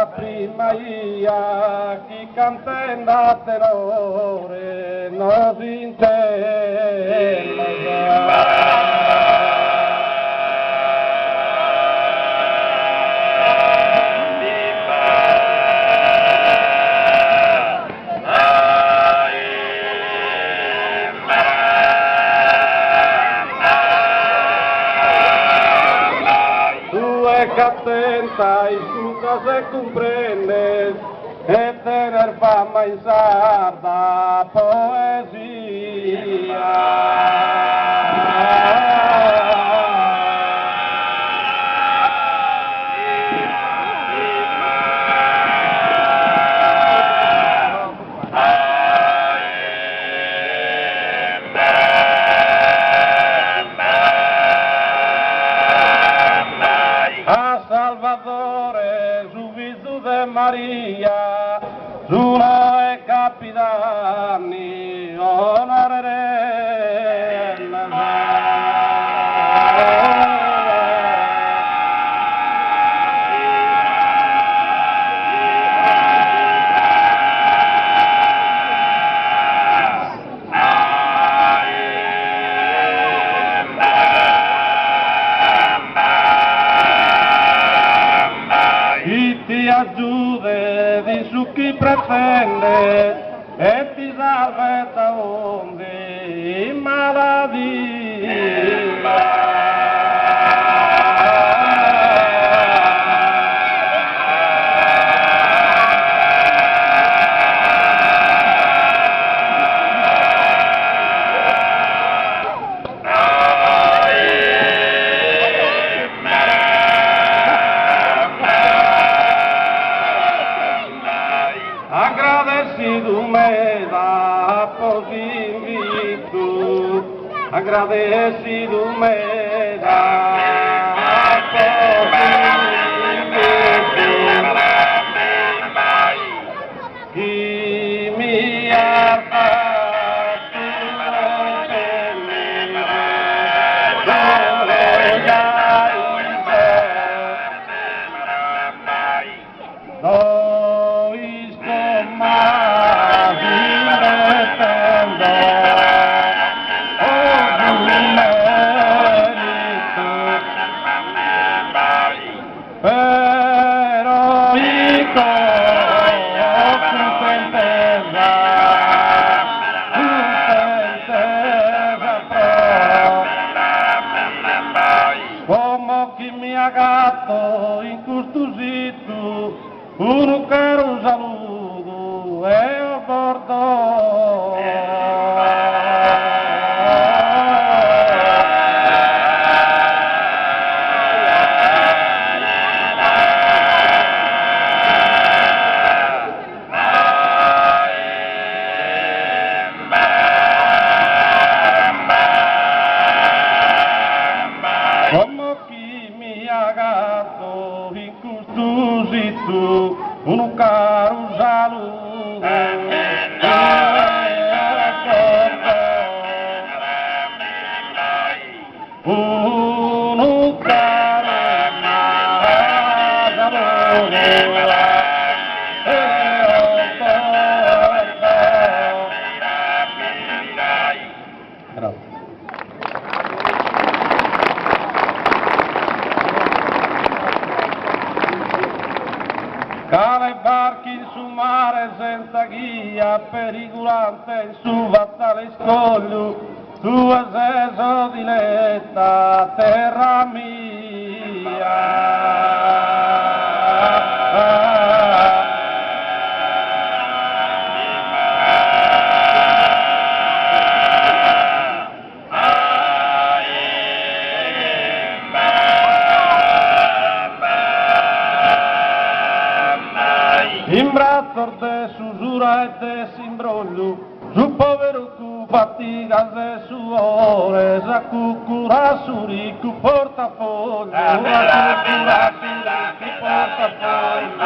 la prima ia, chi canta in da tenore, non si intende. Que atenta y nunca se comprende es tener fama y sarda poesía. Maria, Zuno e capitani onoreremo. Ti aggiude di su chi pretende e ti salva da onde malattia. Agradecido me da por invito, agradecido me da por invito, y mi alma gatto incustosito, un caro saluto e a bordo. Gatto incustosito, un caro saluto un caro saluto. Cale barchi in su mare senza guia, pericolante in su vattale scoglio, tu acceso diletta terra mia. Imbrazzo de susura e de s'imbroglio, su povero cu fatica de suore, sa cucura su ricco portafoglio, la cucura su ricco portafoglio.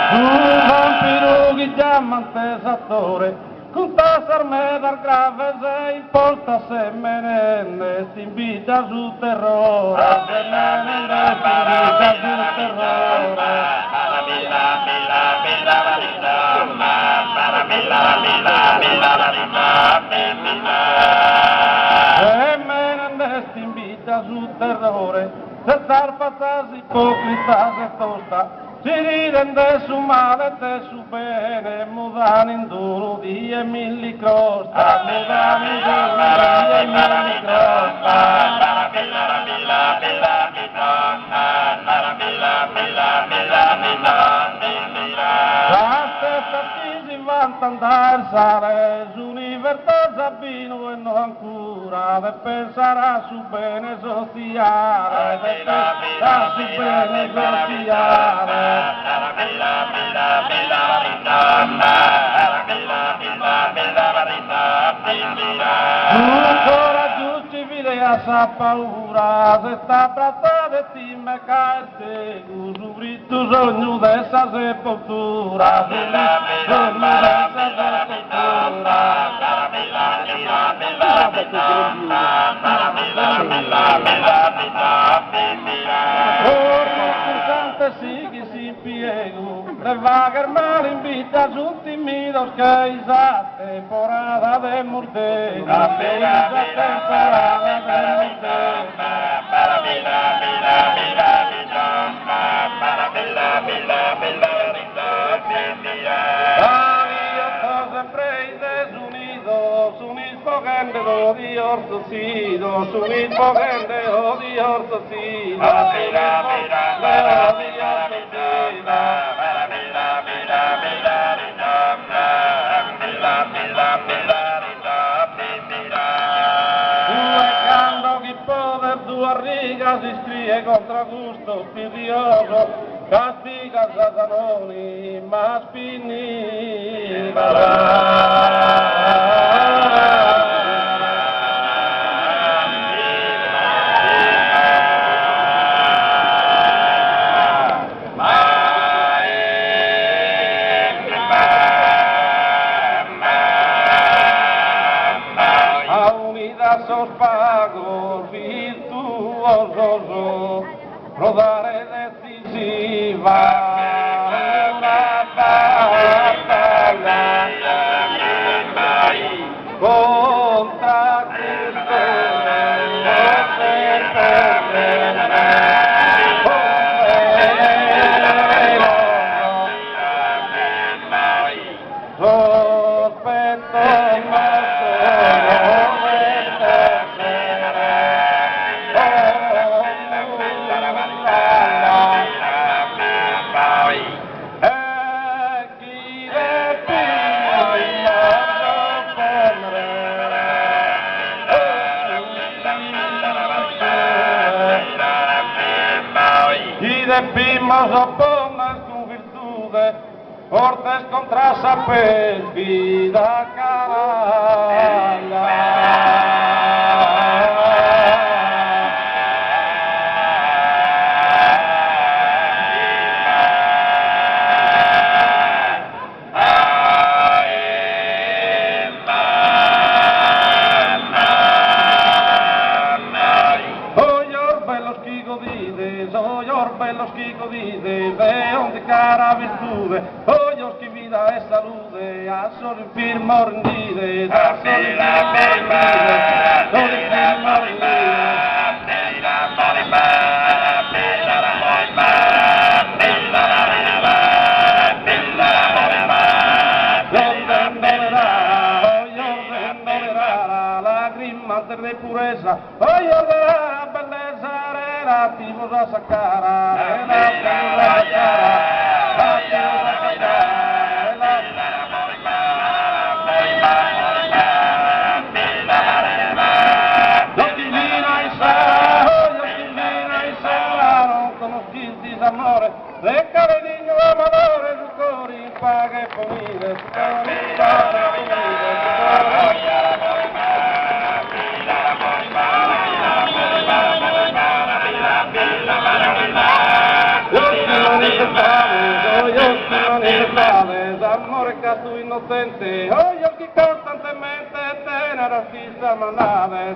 Tu vampiro che chiamante sattore, con ta sarmeda dar grave se imposta se Menéndez te invita a su terror, se Menéndez te invita a su terror. Se Menéndez te invita a su terror, se zarpatas hipócritas se tosta, si riden de su male, de su bene, mudan in duro 10.000 crosta, mudan in duro 10.000 crosta. Andar sale su libertà Sabino e non ancora de pensar a su bene sociale, de pensar a su bene sociale. Ancora giù civile a sa paura, se sta tratta de ti me caerte, su brito sogno dessa sepoltura, su brito sogno dessa sepoltura. Sigue sin piego, le vaga mal invita a sus timidos que esa temporada de Murtega, esa temporada de Murtega. Odior socidos, unid pogende, odior socidos, Cuecando que poder tua riga si strie contra gusto fidioso, castiga Satanoni, mas finì. Sos pagos virtuosos, rodare decisiva una batalla contra Cristo no se perderá. De pimos oponas con virtude, fortes contra esa pérfida canalla. Bellos Kiko dice, de onde cara virtude, ollos que vida e salude, a sorrir mornide, a sorrir mornide, sorrir mornide. De pureza, ollos de la belleza relativos a esa cara, relativos a esa cara, los que vino y salaron con los quintis amores, de cada niño amadores, su cori pague ponide, su cori pague ponide, su cori. Amore casto innocente, oh, io che costantemente artista manave,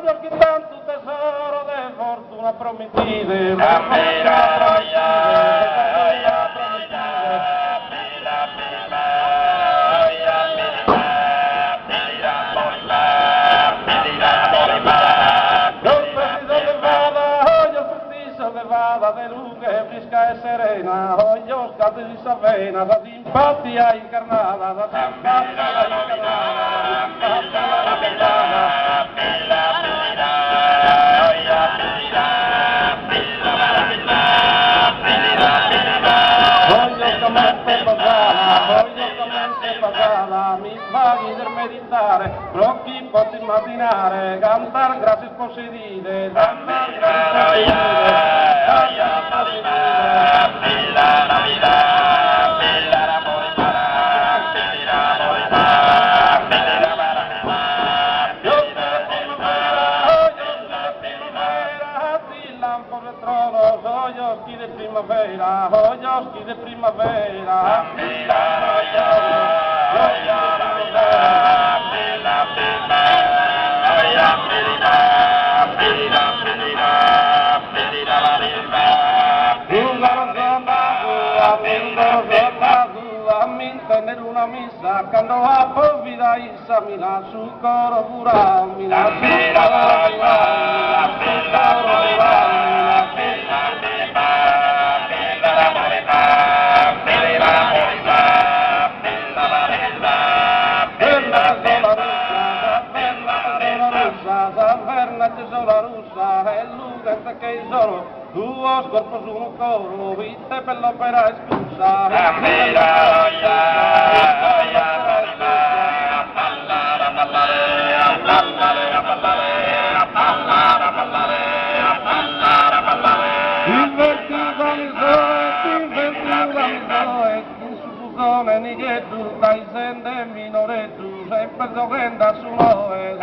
yo quitan tu tesoro de fortuna prometida, de luz que fresca y serena, hoyos, cates y avenas, la simpatía encarnada, la simpatía encarnada, la simpatía encarnada. Pasada, mi vaghi del meditare, blocchi posso immaginare, cantar grazie possedite, cantar grazie primavera, hoyoschi de primavera, tener una misa, cuando a por vida isa, mira su coro pura, mira su coro pura, mira su coro Duos corpos uno coro, viste per l'opera esclusa. Invertita mi zoe, in su fugone ni che tu dai sende minore tu, sempre giocando su noi.